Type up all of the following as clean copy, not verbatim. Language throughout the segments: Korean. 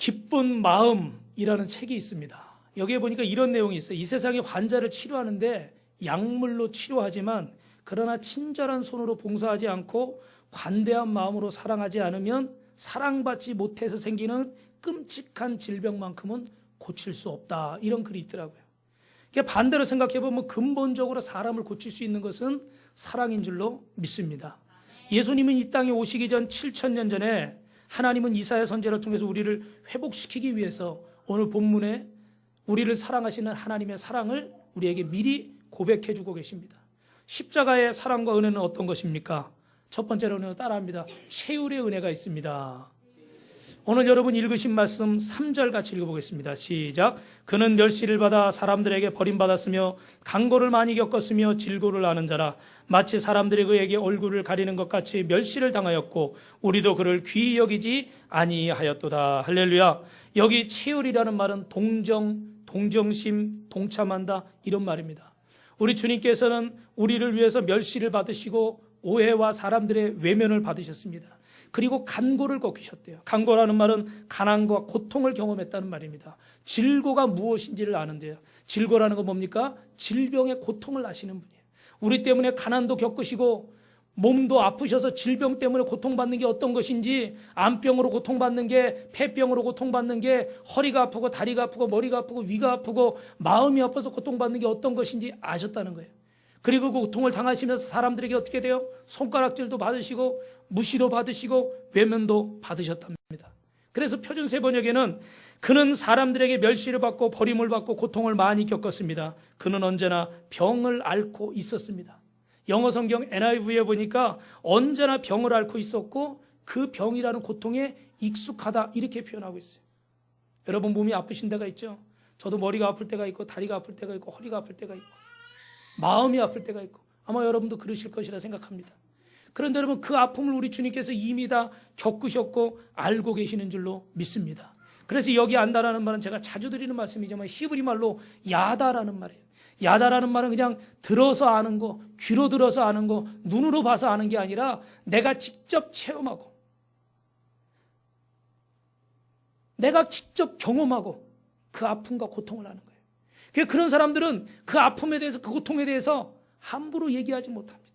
기쁜 마음이라는 책이 있습니다. 여기에 보니까 이런 내용이 있어요. 이 세상의 환자를 치료하는데 약물로 치료하지만 그러나 친절한 손으로 봉사하지 않고 관대한 마음으로 사랑하지 않으면 사랑받지 못해서 생기는 끔찍한 질병만큼은 고칠 수 없다. 이런 글이 있더라고요. 반대로 생각해보면 근본적으로 사람을 고칠 수 있는 것은 사랑인 줄로 믿습니다. 예수님은 이 땅에 오시기 전 7,000년 전에 하나님은 이사야 선지자를 통해서 우리를 회복시키기 위해서 오늘 본문에 우리를 사랑하시는 하나님의 사랑을 우리에게 미리 고백해주고 계십니다. 십자가의 사랑과 은혜는 어떤 것입니까? 첫 번째로 은혜는 따라합니다. 최율의 은혜가 있습니다. 오늘 여러분 읽으신 말씀 3절 같이 읽어보겠습니다. 시작. 그는 멸시를 받아 사람들에게 버림받았으며 강고를 많이 겪었으며 질고를 아는 자라. 마치 사람들이 그에게 얼굴을 가리는 것 같이 멸시를 당하였고 우리도 그를 귀히 여기지 아니하였도다. 할렐루야. 여기 최율이라는 말은 동정심, 동참한다 이런 말입니다. 우리 주님께서는 우리를 위해서 멸시를 받으시고 오해와 사람들의 외면을 받으셨습니다. 그리고 간고를 겪으셨대요. 간고라는 말은 가난과 고통을 경험했다는 말입니다. 질고가 무엇인지를 아는데요. 질고라는 건 뭡니까? 질병의 고통을 아시는 분이에요. 우리 때문에 가난도 겪으시고 몸도 아프셔서 질병 때문에 고통받는 게 어떤 것인지, 암병으로 고통받는 게, 폐병으로 고통받는 게, 허리가 아프고 다리가 아프고 머리가 아프고 위가 아프고 마음이 아파서 고통받는 게 어떤 것인지 아셨다는 거예요. 그리고 그 고통을 당하시면서 사람들에게 어떻게 돼요? 손가락질도 받으시고 무시도 받으시고 외면도 받으셨답니다. 그래서 표준세 번역에는 그는 사람들에게 멸시를 받고 버림을 받고 고통을 많이 겪었습니다. 그는 언제나 병을 앓고 있었습니다. 영어 성경 NIV에 보니까 언제나 병을 앓고 있었고 그 병이라는 고통에 익숙하다 이렇게 표현하고 있어요. 여러분 몸이 아프신 데가 있죠? 저도 머리가 아플 때가 있고 다리가 아플 때가 있고 허리가 아플 때가 있고 마음이 아플 때가 있고 아마 여러분도 그러실 것이라 생각합니다. 그런데 여러분 그 아픔을 우리 주님께서 이미 다 겪으셨고 알고 계시는 줄로 믿습니다. 그래서 여기 안다라는 말은 제가 자주 드리는 말씀이지만 히브리 말로 야다라는 말이에요. 야다라는 말은 그냥 들어서 아는 거, 귀로 들어서 아는 거, 눈으로 봐서 아는 게 아니라 내가 직접 체험하고 내가 직접 경험하고 그 아픔과 고통을 아는 거예요. 그런 사람들은 그 아픔에 대해서 그 고통에 대해서 함부로 얘기하지 못합니다.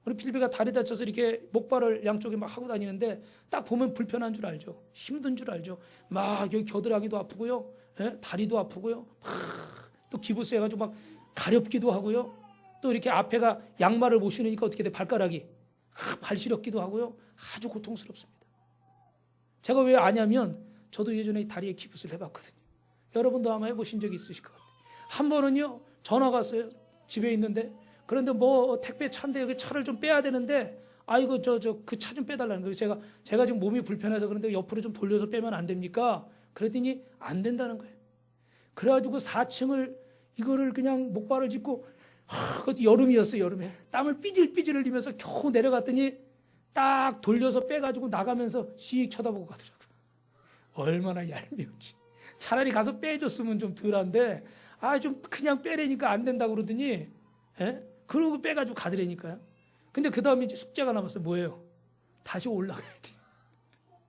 우리 필비가 다리 다쳐서 이렇게 목발을 양쪽에 막 하고 다니는데 딱 보면 불편한 줄 알죠. 힘든 줄 알죠. 막 여기 겨드랑이도 아프고요. 다리도 아프고요. 또 기부스 해가지고 막 가렵기도 하고요. 또 이렇게 앞에가 양말을 못 신으니까 어떻게 돼? 발가락이 발 시렵기도 하고요. 아주 고통스럽습니다. 제가 왜 아냐면 저도 예전에 다리에 기부스를 해봤거든요. 여러분도 아마 해보신 적이 있으실 것 같아요. 한 번은요 전화가 왔어요. 집에 있는데 그런데 뭐 택배 차인데 여기 차를 좀 빼야 되는데 아이고 그 차 좀 빼달라는 거예요. 제가 지금 몸이 불편해서 그런데 옆으로 좀 돌려서 빼면 안 됩니까? 그랬더니 안 된다는 거예요. 그래가지고 4층을 이거를 그냥 목발을 짚고 그것도 여름이었어요. 여름에 땀을 삐질삐질 흘리면서 겨우 내려갔더니 딱 돌려서 빼가지고 나가면서 씩 쳐다보고 가더라고요. 얼마나 얄미운지. 차라리 가서 빼줬으면 좀 덜한데 좀 그냥 빼래니까 안 된다고 그러더니 그러고 빼가지고 가더라니까요. 근데 그 다음에 이제 숙제가 남았어요. 뭐예요? 다시 올라가야 돼요.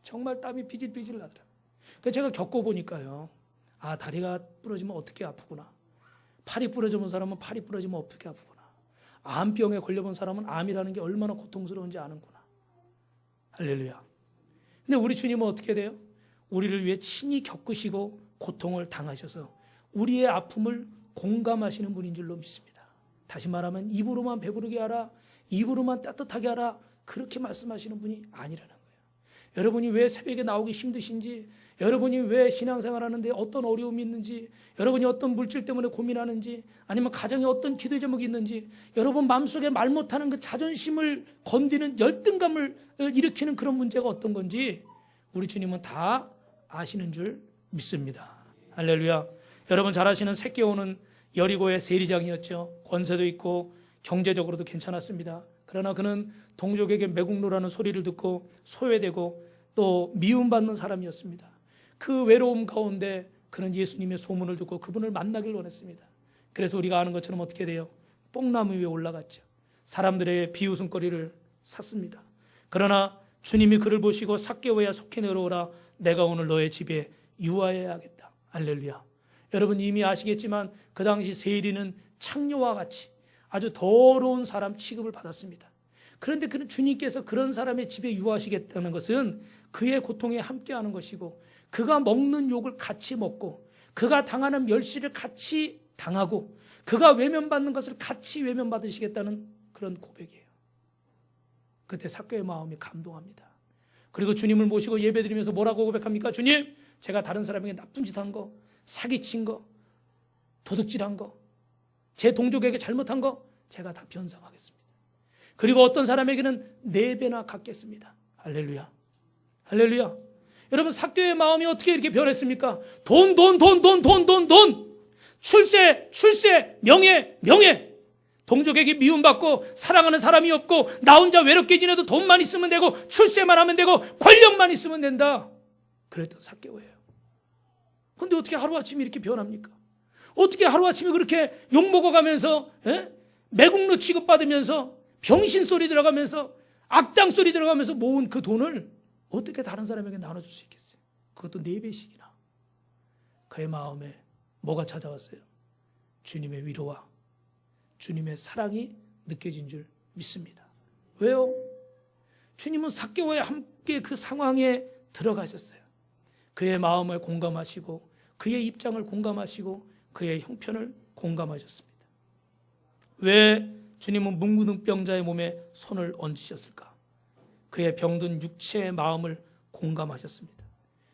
정말 땀이 삐질삐질 나더라고요. 그래서 제가 겪어보니까요. 다리가 부러지면 어떻게 아프구나. 팔이 부러져본 사람은 팔이 부러지면 어떻게 아프구나. 암병에 걸려본 사람은 암이라는 게 얼마나 고통스러운지 아는구나. 할렐루야. 근데 우리 주님은 어떻게 돼요? 우리를 위해 친히 겪으시고 고통을 당하셔서 우리의 아픔을 공감하시는 분인 줄로 믿습니다. 다시 말하면 입으로만 배부르게 하라, 입으로만 따뜻하게 하라 그렇게 말씀하시는 분이 아니라는 거예요. 여러분이 왜 새벽에 나오기 힘드신지, 여러분이 왜 신앙생활하는데 어떤 어려움이 있는지, 여러분이 어떤 물질 때문에 고민하는지, 아니면 가정에 어떤 기도 제목이 있는지, 여러분 마음속에 말 못하는 그 자존심을 건드리는 열등감을 일으키는 그런 문제가 어떤 건지 우리 주님은 다 아시는 줄 믿습니다. 할렐루야. 여러분 잘 아시는 셋개오는 여리고의 세리장이었죠. 권세도 있고 경제적으로도 괜찮았습니다. 그러나 그는 동족에게 매국노라는 소리를 듣고 소외되고 또 미움받는 사람이었습니다. 그 외로움 가운데 그는 예수님의 소문을 듣고 그분을 만나길 원했습니다. 그래서 우리가 아는 것처럼 어떻게 돼요? 뽕나무 위에 올라갔죠. 사람들의 비웃음거리를 샀습니다. 그러나 주님이 그를 보시고 삭개오야 속히 내려오라. 내가 오늘 너의 집에 유하여야겠다. 할렐루야. 여러분 이미 아시겠지만 그 당시 세리는 창녀와 같이 아주 더러운 사람 취급을 받았습니다. 그런데 그는 주님께서 그런 사람의 집에 유하시겠다는 것은 그의 고통에 함께하는 것이고 그가 먹는 욕을 같이 먹고 그가 당하는 멸시를 같이 당하고 그가 외면받는 것을 같이 외면받으시겠다는 그런 고백이에요. 그때 삭개오의 마음이 감동합니다. 그리고 주님을 모시고 예배드리면서 뭐라고 고백합니까? 주님, 제가 다른 사람에게 나쁜 짓 한 거, 사기친 거, 도둑질한 거, 제 동족에게 잘못한 거 제가 다 변상하겠습니다. 그리고 어떤 사람에게는 4배나 갚겠습니다. 할렐루야. 할렐루야. 여러분 삭개오의 마음이 어떻게 이렇게 변했습니까? 돈. 출세, 명예. 동족에게 미움받고 사랑하는 사람이 없고 나 혼자 외롭게 지내도 돈만 있으면 되고 출세만 하면 되고 권력만 있으면 된다. 그랬던 삭개오예요. 그런데 어떻게 하루아침에 이렇게 변합니까? 어떻게 하루아침에 그렇게 욕먹어가면서 매국노 취급받으면서 병신 소리 들어가면서 악당 소리 들어가면서 모은 그 돈을 어떻게 다른 사람에게 나눠줄 수 있겠어요? 그것도 4배씩이나. 그의 마음에 뭐가 찾아왔어요? 주님의 위로와 주님의 사랑이 느껴진 줄 믿습니다. 왜요? 주님은 삭개오와 함께 그 상황에 들어가셨어요. 그의 마음을 공감하시고 그의 입장을 공감하시고 그의 형편을 공감하셨습니다. 왜 주님은 문무병자의 몸에 손을 얹으셨을까? 그의 병든 육체의 마음을 공감하셨습니다.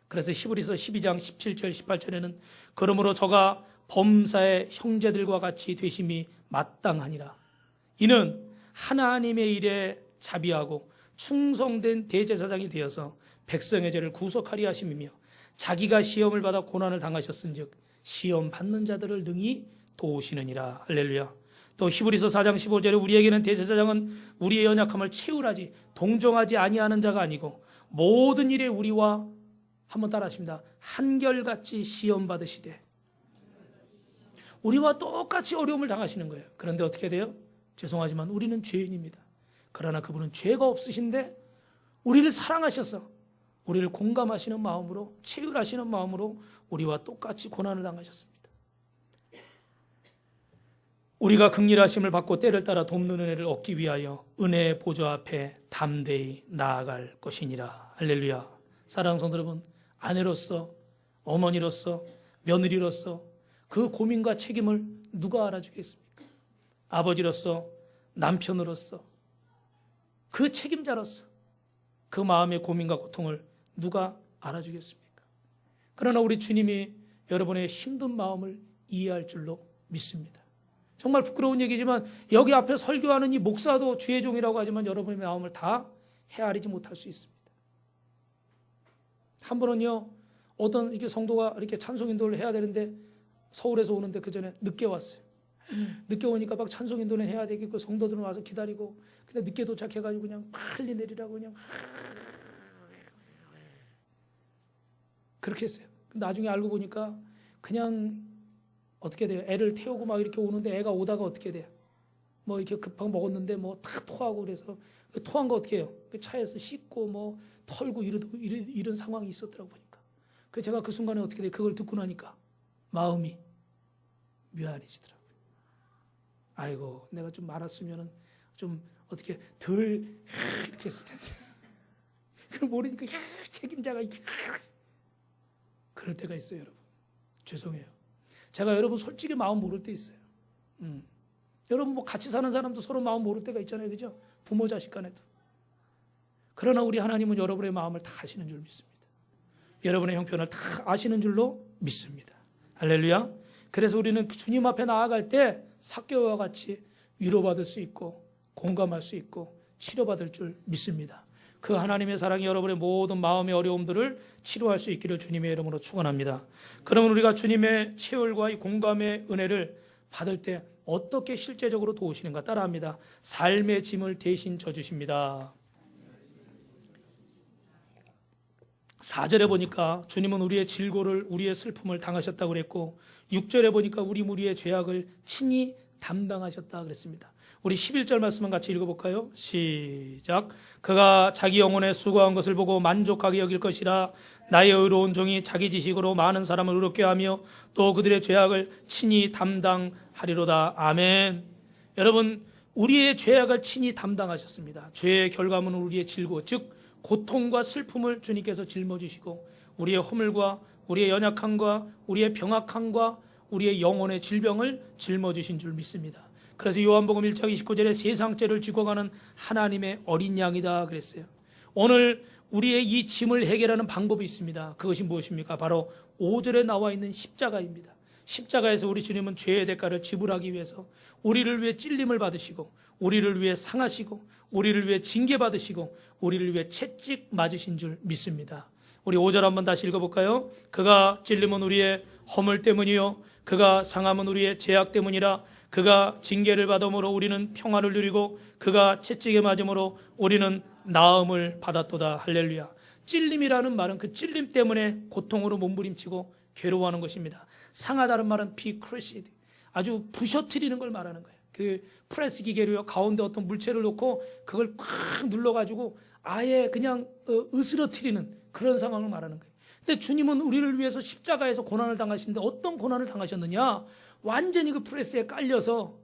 그래서 히브리서 12장 17절 18절에는 그러므로 저가 범사의 형제들과 같이 되심이 마땅하니라. 이는 하나님의 일에 자비하고 충성된 대제사장이 되어서 백성의 죄를 구속하리 하심이며 자기가 시험을 받아 고난을 당하셨은즉 시험 받는 자들을 능히 도우시느니라. 할렐루야. 또 히브리서 4장 15절에 우리에게는 대제사장은 우리의 연약함을 채울하지 동정하지 아니하는 자가 아니고 모든 일에 우리와 한번 따라하십니다. 한결같이 시험 받으시되 우리와 똑같이 어려움을 당하시는 거예요. 그런데 어떻게 돼요? 죄송하지만 우리는 죄인입니다. 그러나 그분은 죄가 없으신데 우리를 사랑하셔서 우리를 공감하시는 마음으로 채울하시는 마음으로 우리와 똑같이 고난을 당하셨습니다. 우리가 긍휼하심을 받고 때를 따라 돕는 은혜를 얻기 위하여 은혜의 보좌 앞에 담대히 나아갈 것이니라. 할렐루야. 사랑하는 성도 여러분, 아내로서 어머니로서 며느리로서 그 고민과 책임을 누가 알아주겠습니까? 아버지로서 남편으로서 그 책임자로서 그 마음의 고민과 고통을 누가 알아주겠습니까? 그러나 우리 주님이 여러분의 힘든 마음을 이해할 줄로 믿습니다. 정말 부끄러운 얘기지만 여기 앞에 설교하는 이 목사도 주의 종이라고 하지만 여러분의 마음을 다 헤아리지 못할 수 있습니다. 한 번은요, 어떤 이렇게 성도가 이렇게 찬송 인도를 해야 되는데 서울에서 오는데 그 전에 늦게 왔어요. 늦게 오니까 막 찬송 인도는 해야 되겠고 성도들은 와서 기다리고 근데 늦게 도착해가지고 그냥 빨리 내리라고 그냥 그렇게 했어요. 나중에 알고 보니까 그냥 어떻게 돼요? 애를 태우고 막 이렇게 오는데 애가 오다가 어떻게 돼요? 뭐 이렇게 급하게 먹었는데 뭐 다 토하고 그래서 토한 거 어떻게 해요? 차에서 씻고 뭐 털고 이런 상황이 있었더라고 보니까. 그래서 제가 그 순간에 어떻게 돼요? 그걸 듣고 나니까 마음이 묘안해지더라고요. 아이고 내가 좀 말았으면은 좀 어떻게 덜 이렇게 했을 텐데. 그걸 모르니까 책임자가 그럴 때가 있어요, 여러분. 죄송해요. 제가 여러분 솔직히 마음 모를 때 있어요. 여러분 뭐 같이 사는 사람도 서로 마음 모를 때가 있잖아요, 그죠? 부모 자식 간에도. 그러나 우리 하나님은 여러분의 마음을 다 아시는 줄 믿습니다. 여러분의 형편을 다 아시는 줄로 믿습니다. 할렐루야. 그래서 우리는 주님 앞에 나아갈 때 삭개오와 같이 위로받을 수 있고 공감할 수 있고 치료받을 줄 믿습니다. 그 하나님의 사랑이 여러분의 모든 마음의 어려움들을 치료할 수 있기를 주님의 이름으로 축원합니다. 그러면 우리가 주님의 채울과 이 공감의 은혜를 받을 때 어떻게 실제적으로 도우시는가 따라합니다. 삶의 짐을 대신 져주십니다. 4절에 보니까 주님은 우리의 질고를 우리의 슬픔을 당하셨다고 그랬고 6절에 보니까 우리 무리의 죄악을 친히 담당하셨다 그랬습니다. 우리 11절 말씀만 같이 읽어볼까요? 시작. 그가 자기 영혼에 수고한 것을 보고 만족하게 여길 것이라. 나의 의로운 종이 자기 지식으로 많은 사람을 의롭게 하며 또 그들의 죄악을 친히 담당하리로다. 아멘. 여러분, 우리의 죄악을 친히 담당하셨습니다. 죄의 결과물은 우리의 질고, 즉 고통과 슬픔을 주님께서 짊어지시고 우리의 허물과 우리의 연약함과 우리의 병악함과 우리의 영혼의 질병을 짊어지신 줄 믿습니다. 그래서 요한복음 1장 29절에 세상죄를 지고 가는 하나님의 어린 양이다 그랬어요. 오늘 우리의 이 짐을 해결하는 방법이 있습니다. 그것이 무엇입니까? 바로 5절에 나와 있는 십자가입니다. 십자가에서 우리 주님은 죄의 대가를 지불하기 위해서 우리를 위해 찔림을 받으시고 우리를 위해 상하시고 우리를 위해 징계받으시고 우리를 위해 채찍 맞으신 줄 믿습니다. 우리 5절 한번 다시 읽어볼까요? 그가 찔림은 우리의 허물 때문이요 그가 상함은 우리의 죄악 때문이라. 그가 징계를 받음으로 우리는 평화를 누리고 그가 채찍에 맞음으로 우리는 나음을 받았도다. 할렐루야. 찔림이라는 말은 그 찔림 때문에 고통으로 몸부림치고 괴로워하는 것입니다. 상하다는 말은 be crushed, 아주 부셔뜨리는 걸 말하는 거예요. 그 프레스 기계로요, 가운데 어떤 물체를 놓고 그걸 팍 눌러가지고 아예 그냥 으스러뜨리는 그런 상황을 말하는 거예요. 근데 주님은 우리를 위해서 십자가에서 고난을 당하시는데 어떤 고난을 당하셨느냐? 완전히 그 프레스에 깔려서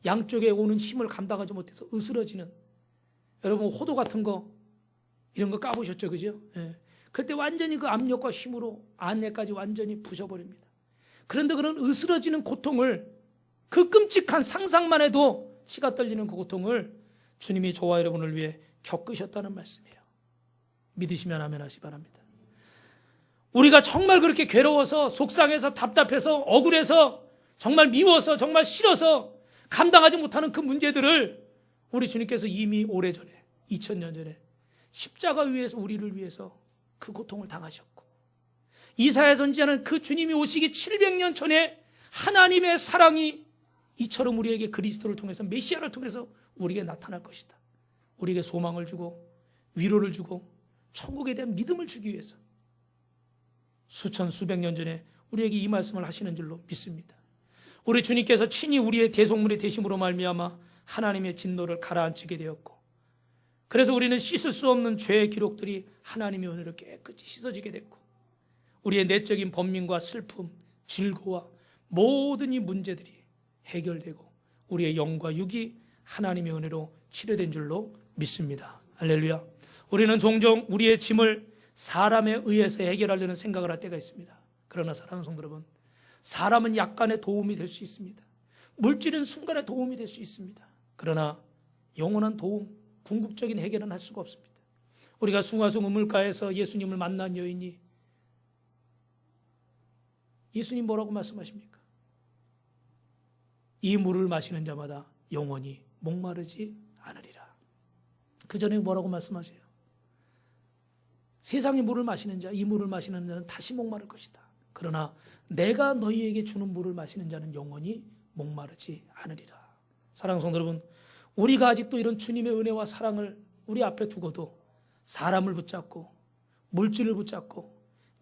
양쪽에 오는 힘을 감당하지 못해서 으스러지는, 여러분 호도 같은 거 이런 거 까보셨죠, 그죠? 예. 그때 완전히 그 압력과 힘으로 안에까지 완전히 부셔버립니다. 그런데 그런 으스러지는 고통을, 그 끔찍한 상상만 해도 치가 떨리는 그 고통을 주님이 저와 여러분을 위해 겪으셨다는 말씀이에요. 믿으시면 아멘 하시 바랍니다. 우리가 정말 그렇게 괴로워서 속상해서 답답해서 억울해서 정말 미워서 정말 싫어서 감당하지 못하는 그 문제들을 우리 주님께서 이미 오래전에 2000년 전에 십자가 위에서 우리를 위해서 그 고통을 당하셨고, 이사야 선지자는 그 주님이 오시기 700년 전에 하나님의 사랑이 이처럼 우리에게 그리스도를 통해서, 메시아를 통해서 우리에게 나타날 것이다, 우리에게 소망을 주고 위로를 주고 천국에 대한 믿음을 주기 위해서 수천 수백 년 전에 우리에게 이 말씀을 하시는 줄로 믿습니다. 우리 주님께서 친히 우리의 대속물이 되심으로 말미암아 하나님의 진노를 가라앉히게 되었고, 그래서 우리는 씻을 수 없는 죄의 기록들이 하나님의 은혜로 깨끗이 씻어지게 됐고, 우리의 내적인 번민과 슬픔, 질고와 모든 이 문제들이 해결되고 우리의 영과 육이 하나님의 은혜로 치료된 줄로 믿습니다. 할렐루야. 우리는 종종 우리의 짐을 사람에 의해서 해결하려는 생각을 할 때가 있습니다. 그러나 사랑하는 성도 여러분, 사람은 약간의 도움이 될 수 있습니다. 물질은 순간에 도움이 될 수 있습니다. 그러나 영원한 도움, 궁극적인 해결은 할 수가 없습니다. 우리가 숭화송 우물가에서 예수님을 만난 여인이, 예수님 뭐라고 말씀하십니까? 이 물을 마시는 자마다 영원히 목마르지 않으리라. 그 전에 뭐라고 말씀하세요? 세상의 물을 마시는 자, 이 물을 마시는 자는 다시 목마를 것이다. 그러나 내가 너희에게 주는 물을 마시는 자는 영원히 목마르지 않으리라. 사랑하는 성도 여러분, 우리가 아직도 이런 주님의 은혜와 사랑을 우리 앞에 두고도 사람을 붙잡고 물질을 붙잡고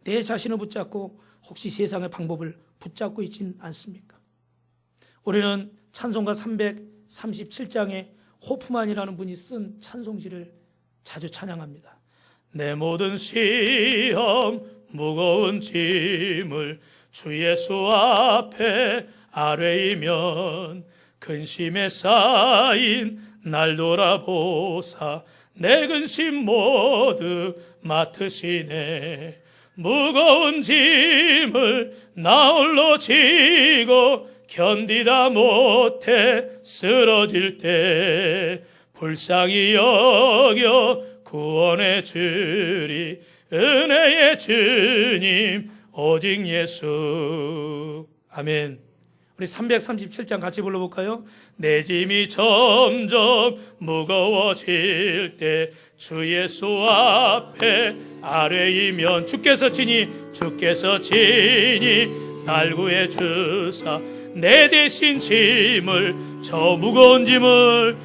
내 자신을 붙잡고 혹시 세상의 방법을 붙잡고 있진 않습니까? 우리는 찬송가 337장에 호프만이라는 분이 쓴 찬송시를 자주 찬양합니다. 내 모든 시험 무거운 짐을 주 예수 앞에 아뢰이면 근심에 쌓인 날 돌아보사 내 근심 모두 맡으시네. 무거운 짐을 나 홀로 지고 견디다 못해 쓰러질 때 불쌍히 여겨 구원해 주리 은혜의 주님 오직 예수. 아멘. 우리 337장 같이 불러볼까요? 내 짐이 점점 무거워질 때 주 예수 앞에 아뢰이면 주께서 친히 날 구해 주사 내 대신 짐을 저 무거운 짐을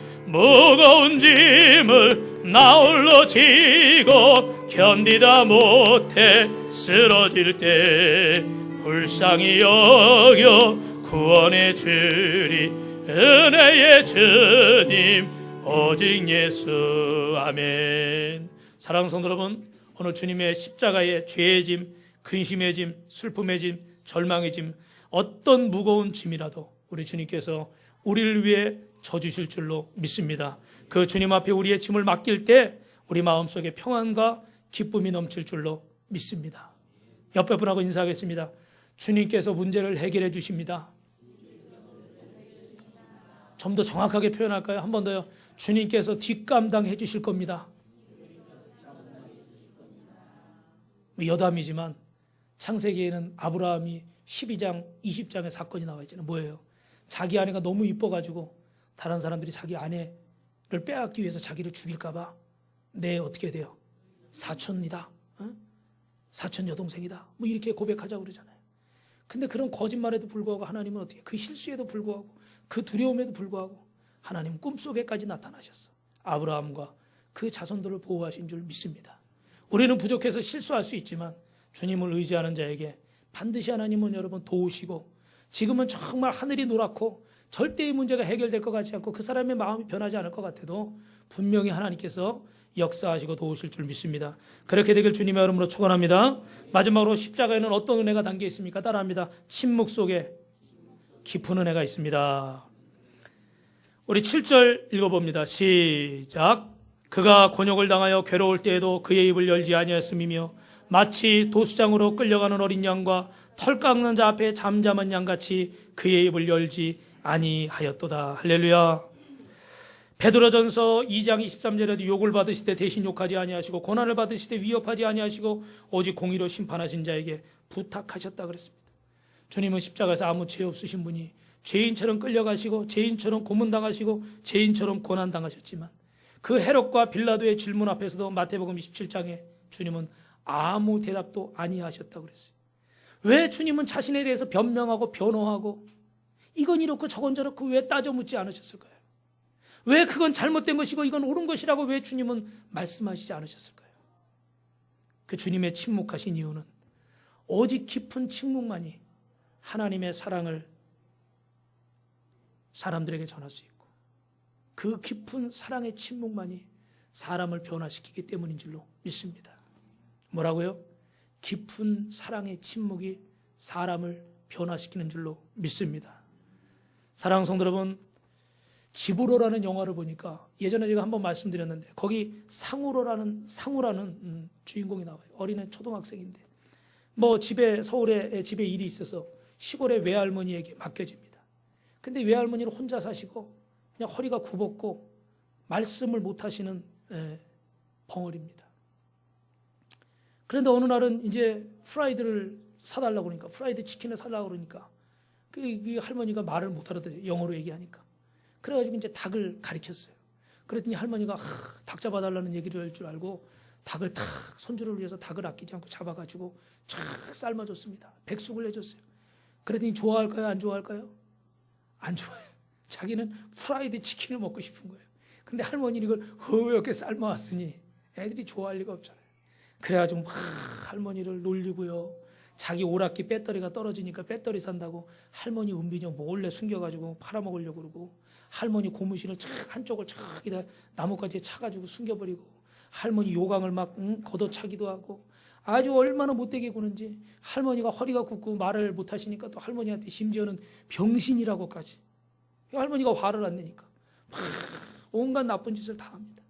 나 홀로 지고 견디다 못해 쓰러질 때 불쌍히 여겨 구원해 주리 은혜의 주님 오직 예수. 아멘. 사랑하는 성도 여러분, 오늘 주님의 십자가의 죄의 짐, 근심의 짐, 슬픔의 짐, 절망의 짐, 어떤 무거운 짐이라도 우리 주님께서 우리를 위해 져주실 줄로 믿습니다. 그 주님 앞에 우리의 짐을 맡길 때 우리 마음속에 평안과 기쁨이 넘칠 줄로 믿습니다. 옆에 분하고 인사하겠습니다. 주님께서 문제를 해결해 주십니다. 좀 더 정확하게 표현할까요? 한 번 더요. 주님께서 뒷감당해 주실 겁니다. 여담이지만 창세기에는 아브라함이 12장, 20장의 사건이 나와 있잖아요. 뭐예요? 자기 아내가 너무 이뻐가지고 다른 사람들이 자기 아내를 빼앗기 위해서 자기를 죽일까봐 어떻게 돼요? 사촌이다. 사촌 여동생이다. 뭐 이렇게 고백하자고 그러잖아요. 근데 그런 거짓말에도 불구하고 하나님은 어떻게, 그 실수에도 불구하고 그 두려움에도 불구하고 하나님 꿈속에까지 나타나셨어. 아브라함과 그 자손들을 보호하신 줄 믿습니다. 우리는 부족해서 실수할 수 있지만 주님을 의지하는 자에게 반드시 하나님은 여러분 도우시고, 지금은 정말 하늘이 노랗고 절대 이 문제가 해결될 것 같지 않고 그 사람의 마음이 변하지 않을 것 같아도 분명히 하나님께서 역사하시고 도우실 줄 믿습니다. 그렇게 되길 주님의 이름으로 축원합니다. 마지막으로 십자가에는 어떤 은혜가 담겨 있습니까? 따라합니다. 침묵 속에 깊은 은혜가 있습니다. 우리 7절 읽어봅니다. 시작. 그가 곤욕을 당하여 괴로울 때에도 그의 입을 열지 아니하였음이며 마치 도수장으로 끌려가는 어린 양과 털 깎는 자 앞에 잠잠한 양같이 그의 입을 열지 아니하였도다. 할렐루야. 베드로전서 2장 23절에도 욕을 받으실 때 대신 욕하지 아니하시고 고난을 받으실 때 위협하지 아니하시고 오직 공의로 심판하신 자에게 부탁하셨다 그랬습니다. 주님은 십자가에서 아무 죄 없으신 분이 죄인처럼 끌려가시고 죄인처럼 고문당하시고 죄인처럼 고난당하셨지만 그 헤롯과 빌라도의 질문 앞에서도 마태복음 27장에 주님은 아무 대답도 아니하셨다고 그랬어요. 왜 주님은 자신에 대해서 변명하고 변호하고 이건 이렇고 저건 저렇고 왜 따져 묻지 않으셨을까요? 왜 그건 잘못된 것이고 이건 옳은 것이라고 왜 주님은 말씀하시지 않으셨을까요? 그 주님의 침묵하신 이유는 오직 깊은 침묵만이 하나님의 사랑을 사람들에게 전할 수 있고 그 깊은 사랑의 침묵만이 사람을 변화시키기 때문인 줄로 믿습니다. 뭐라고요? 깊은 사랑의 침묵이 사람을 변화시키는 줄로 믿습니다. 사랑하는 성도 여러분, 지브로라는 영화를 보니까 예전에 제가 한번 말씀드렸는데 거기 상우라는 주인공이 나와요. 어린애 초등학생인데 서울에 집에 일이 있어서 시골의 외할머니에게 맡겨집니다. 근데 외할머니는 혼자 사시고 그냥 허리가 굽었고 말씀을 못 하시는 벙어리입니다. 그런데 어느 날은 이제 프라이드를 사달라고 그러니까 프라이드 치킨을 사달라고 그러니까 그 할머니가 말을 못 알아들어요. 영어로 얘기하니까. 그래가지고 이제 닭을 가리켰어요. 그랬더니 할머니가 닭 잡아달라는 얘기를 할 줄 알고 닭을 탁 손주를 위해서 닭을 아끼지 않고 잡아가지고 촥 삶아줬습니다. 백숙을 해줬어요. 그랬더니 좋아할까요? 안 좋아할까요? 안 좋아해요. 자기는 프라이드 치킨을 먹고 싶은 거예요. 근데 할머니는 이걸 허옇게 삶아왔으니 애들이 좋아할 리가 없잖아요. 그래가지고 막 할머니를 놀리고요. 자기 오락기 배터리가 떨어지니까 배터리 산다고 할머니 은비녀 몰래 숨겨가지고 팔아먹으려고 그러고 할머니 고무신을 한쪽을 나뭇가지에 차가지고 숨겨버리고 할머니 요강을 막 걷어차기도 하고 아주 얼마나 못되게 구는지 할머니가 허리가 굽고 말을 못하시니까 또 할머니한테 심지어는 병신이라고까지 할머니가 화를 안 내니까 막 온갖 나쁜 짓을 다 합니다.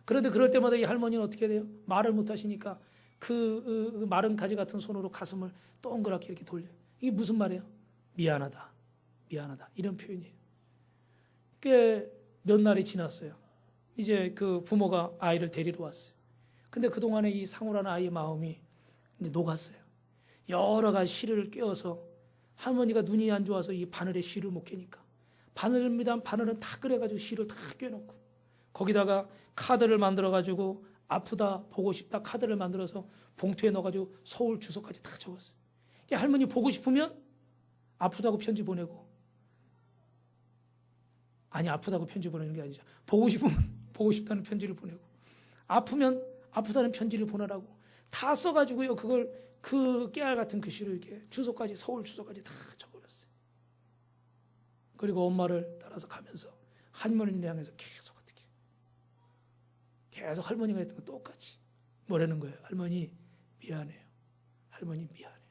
그런데 그럴 때마다 이 할머니는 어떻게 돼요? 말을 못하시니까 그 마른 가지 같은 손으로 가슴을 동그랗게 이렇게 돌려요. 이게 무슨 말이에요? 미안하다, 미안하다 이런 표현이에요. 꽤 몇 날이 지났어요. 이제 그 부모가 아이를 데리러 왔어요. 근데 그동안에 이 상우라는 아이의 마음이 이제 녹았어요. 여러 가지 실을 꿰어서 할머니가 눈이 안 좋아서 이 바늘에 실을 못 깨니까 바늘은 다 끓여가지고 실을 다 꿰놓고 거기다가 카드를 만들어가지고 아프다 보고 싶다 카드를 만들어서 봉투에 넣어가지고 서울 주소까지 다 적었어요. 할머니 보고 싶으면 아프다고 편지 보내고 아니 아프다고 편지 보내는 게 아니죠. 보고 싶으면 보고 싶다는 편지를 보내고 아프면 아프다는 편지를 보내라고 다 써가지고요. 그걸 그 깨알 같은 글씨로 이렇게 주소까지 서울 주소까지 다 적어놨어요. 그리고 엄마를 따라서 가면서 할머니를 향해서 계속 어떻게 계속 할머니가 했던 거 똑같이 뭐라는 거예요? 할머니 미안해요. 할머니 미안해요.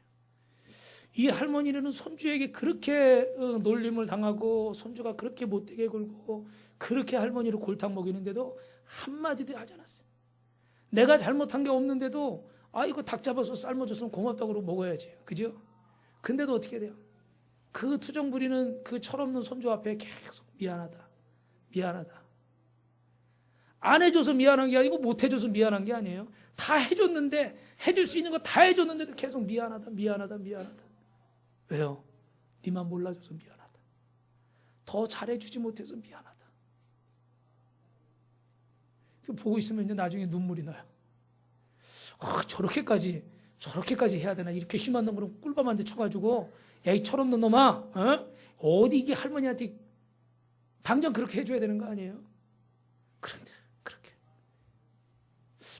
이 할머니는 손주에게 그렇게 놀림을 당하고 손주가 그렇게 못되게 굴고 그렇게 할머니를 골탕 먹이는데도 한마디도 하지 않았어요. 내가 잘못한 게 없는데도 이거 닭 잡아서 삶아줬으면 고맙다고 그러고 먹어야지. 그죠? 근데도 어떻게 돼요? 그 투정 부리는 그 철없는 손주 앞에 계속 미안하다. 미안하다. 안 해줘서 미안한 게 아니고 못 해줘서 미안한 게 아니에요. 다 해줬는데 해줄 수 있는 거 다 해줬는데도 계속 미안하다. 미안하다. 미안하다. 왜요? 니만 몰라줘서 미안하다. 더 잘해주지 못해서 미안하다. 보고 있으면 나중에 눈물이 나요. 저렇게까지 해야 되나? 이렇게 심한 놈으로 꿀밤한테 쳐가지고 야, 이 철없는 놈아, 어디 이게 할머니한테 당장 그렇게 해줘야 되는 거 아니에요? 그런데 그렇게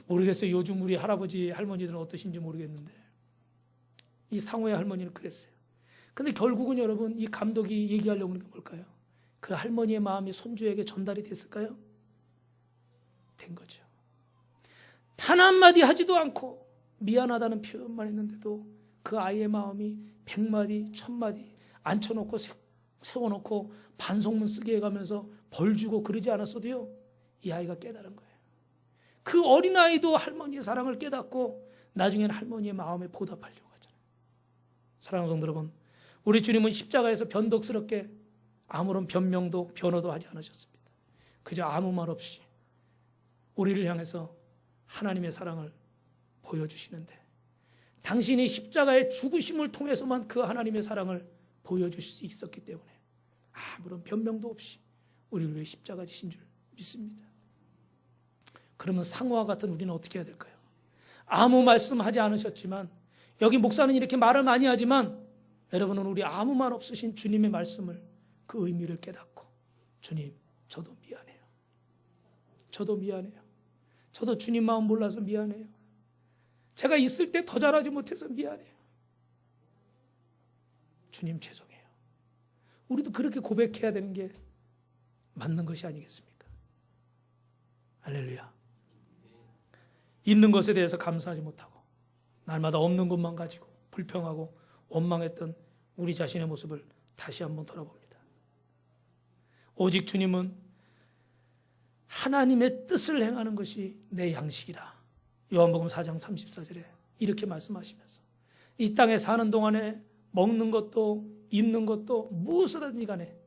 모르겠어요. 요즘 우리 할아버지 할머니들은 어떠신지 모르겠는데 이 상호의 할머니는 그랬어요. 근데 결국은 여러분 이 감독이 얘기하려고 하는 게 뭘까요? 그 할머니의 마음이 손주에게 전달이 됐을까요? 된 거죠. 단 한마디 하지도 않고 미안하다는 표현만 했는데도 그 아이의 마음이 100마디, 1000마디 앉혀놓고 세워놓고 반성문 쓰게 해가면서 벌 주고 그러지 않았어도요, 이 아이가 깨달은 거예요. 그 어린아이도 할머니의 사랑을 깨닫고 나중에는 할머니의 마음에 보답하려고 하잖아요. 사랑하는 성도 여러분, 우리 주님은 십자가에서 변덕스럽게 아무런 변명도 변호도 하지 않으셨습니다. 그저 아무 말 없이 우리를 향해서 하나님의 사랑을 보여주시는데, 당신이 십자가의 죽으심을 통해서만 그 하나님의 사랑을 보여주실 수 있었기 때문에 아무런 변명도 없이 우리를 위해 십자가 지신 줄 믿습니다. 그러면 상호와 같은 우리는 어떻게 해야 될까요? 아무 말씀하지 않으셨지만, 여기 목사는 이렇게 말을 많이 하지만 여러분은 우리 아무 말 없으신 주님의 말씀을, 그 의미를 깨닫고, 주님 저도 미안해요. 저도 미안해요. 저도 주님 마음 몰라서 미안해요. 제가 있을 때 더 잘하지 못해서 미안해요. 주님 죄송해요. 우리도 그렇게 고백해야 되는 게 맞는 것이 아니겠습니까? 할렐루야. 있는 것에 대해서 감사하지 못하고 날마다 없는 것만 가지고 불평하고 원망했던 우리 자신의 모습을 다시 한번 돌아봅니다. 오직 주님은 하나님의 뜻을 행하는 것이 내 양식이라. 요한복음 4장 34절에 이렇게 말씀하시면서 이 땅에 사는 동안에 먹는 것도 입는 것도 무엇이든지 간에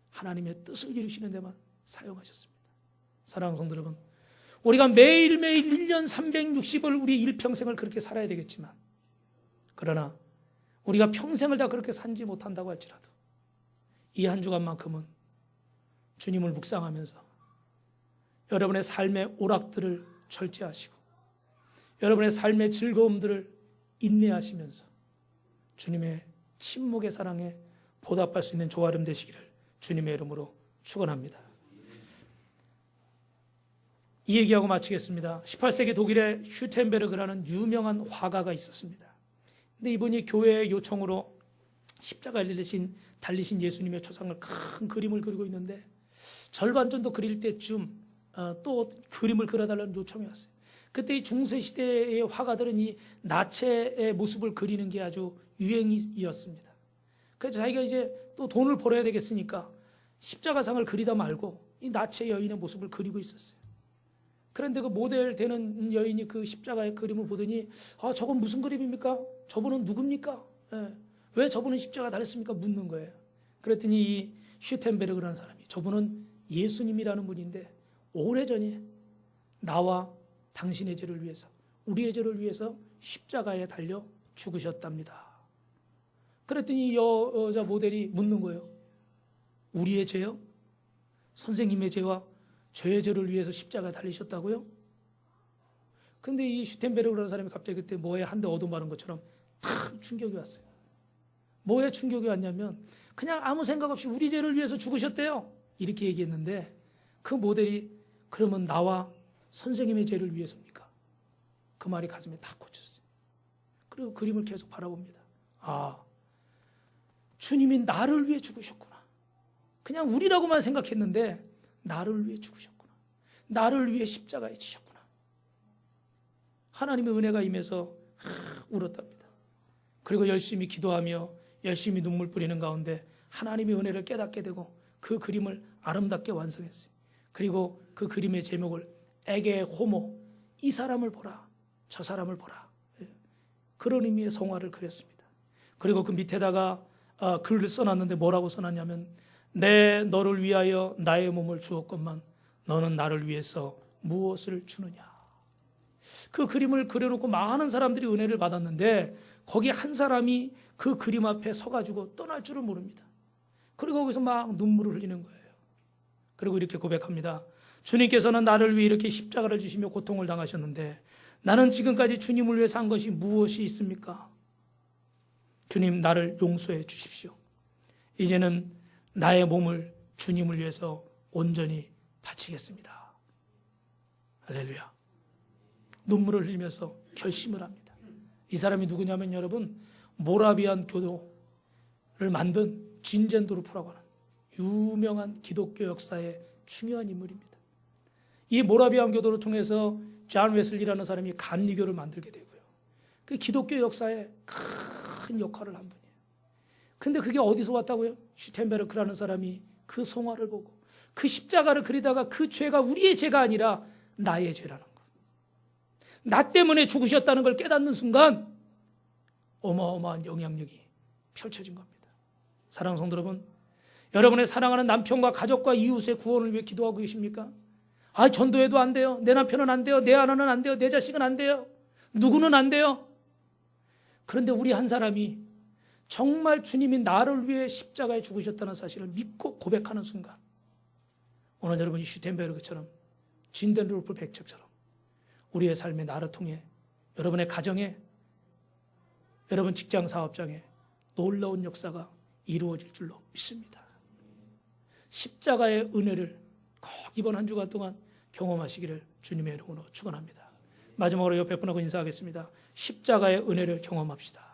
하나님의 뜻을 이루시는 데만 사용하셨습니다. 사랑하는 성도 여러분, 우리가 매일매일 1년 360을 우리 일평생을 그렇게 살아야 되겠지만, 그러나 우리가 평생을 다 그렇게 살지 못한다고 할지라도 이 한 주간만큼은 주님을 묵상하면서 여러분의 삶의 오락들을 절제하시고 여러분의 삶의 즐거움들을 인내하시면서 주님의 침묵의 사랑에 보답할 수 있는 조아름 되시기를 주님의 이름으로 축원합니다. 이 얘기하고 마치겠습니다. 18세기 독일의 슈텐베르그라는 유명한 화가가 있었습니다. 근데 이분이 교회의 요청으로 십자가를 달리신 예수님의 초상을 큰 그림을 그리고 있는데, 절반 정도 그릴 때쯤 또 그림을 그려달라는 요청이 왔어요. 그때 이 중세시대의 화가들은 이 나체의 모습을 그리는 게 아주 유행이었습니다. 그래서 자기가 이제 또 돈을 벌어야 되겠으니까 십자가상을 그리다 말고 이 나체 여인의 모습을 그리고 있었어요. 그런데 그 모델 되는 여인이 그 십자가의 그림을 보더니 저건 무슨 그림입니까? 저분은 누굽니까? 왜 저분은 십자가 달렸습니까? 묻는 거예요. 그랬더니 이 슈텐베르그라는 사람이, 저분은 예수님이라는 분인데 오래전에 나와 당신의 죄를 위해서, 우리의 죄를 위해서 십자가에 달려 죽으셨답니다. 그랬더니 이 여자 모델이 묻는 거예요. 우리의 죄요? 선생님의 죄와 죄의 죄를 위해서 십자가에 달리셨다고요? 근데 이 슈텐베르그라는 사람이 갑자기 그때 뭐에 한 대 얻어맞은 것처럼 탁 충격이 왔어요. 뭐에 충격이 왔냐면, 그냥 아무 생각 없이 우리 죄를 위해서 죽으셨대요. 이렇게 얘기했는데 그 모델이, 그러면 나와 선생님의 죄를 위해서입니까? 그 말이 가슴에 탁 꽂혔어요. 그리고 그림을 계속 바라봅니다. 주님이 나를 위해 죽으셨구나. 그냥 우리라고만 생각했는데 나를 위해 죽으셨구나. 나를 위해 십자가에 지셨구나. 하나님의 은혜가 임해서 울었답니다. 그리고 열심히 기도하며 열심히 눈물 뿌리는 가운데 하나님의 은혜를 깨닫게 되고 그 그림을 아름답게 완성했어요. 그리고 그 그림의 제목을 에게 호모, 이 사람을 보라, 저 사람을 보라, 그런 의미의 성화를 그렸습니다. 그리고 그 밑에다가 글을 써놨는데 뭐라고 써놨냐면 내 너를 위하여 나의 몸을 주었건만 너는 나를 위해서 무엇을 주느냐. 그 그림을 그려놓고 많은 사람들이 은혜를 받았는데 거기 한 사람이 그 그림 앞에 서가지고 떠날 줄을 모릅니다. 그리고 거기서 막 눈물을 흘리는 거예요. 그리고 이렇게 고백합니다. 주님께서는 나를 위해 이렇게 십자가를 지시며 고통을 당하셨는데 나는 지금까지 주님을 위해서 한 것이 무엇이 있습니까? 주님, 나를 용서해 주십시오. 이제는 나의 몸을 주님을 위해서 온전히 바치겠습니다. 할렐루야. 눈물을 흘리면서 결심을 합니다. 이 사람이 누구냐면 여러분, 모라비안 교도를 만든 진젠도르프라고 하는 유명한 기독교 역사의 중요한 인물입니다. 이 모라비안 교도를 통해서 존 웨슬리라는 사람이 감리교를 만들게 되고요. 그 기독교 역사에 큰 역할을 한 분이에요. 근데 그게 어디서 왔다고요? 슈텐베르크라는 사람이 그 성화를 보고 그 십자가를 그리다가 그 죄가 우리의 죄가 아니라 나의 죄라는 것, 나 때문에 죽으셨다는 걸 깨닫는 순간 어마어마한 영향력이 펼쳐진 겁니다. 사랑하는 성도 여러분, 여러분의 사랑하는 남편과 가족과 이웃의 구원을 위해 기도하고 계십니까? 전도해도 안 돼요. 내 남편은 안 돼요. 내 아내는 안 돼요. 내 자식은 안 돼요. 누구는 안 돼요. 그런데 우리 한 사람이 정말 주님이 나를 위해 십자가에 죽으셨다는 사실을 믿고 고백하는 순간, 오늘 여러분이 슈텐베르크처럼 진덴루프 백작처럼 우리의 삶의 나를 통해 여러분의 가정에, 여러분 직장 사업장에 놀라운 역사가 이루어질 줄로 믿습니다. 십자가의 은혜를 꼭 이번 한 주간 동안 경험하시기를 주님의 이름으로 축원합니다. 마지막으로 옆에 분하고 인사하겠습니다. 십자가의 은혜를 경험합시다.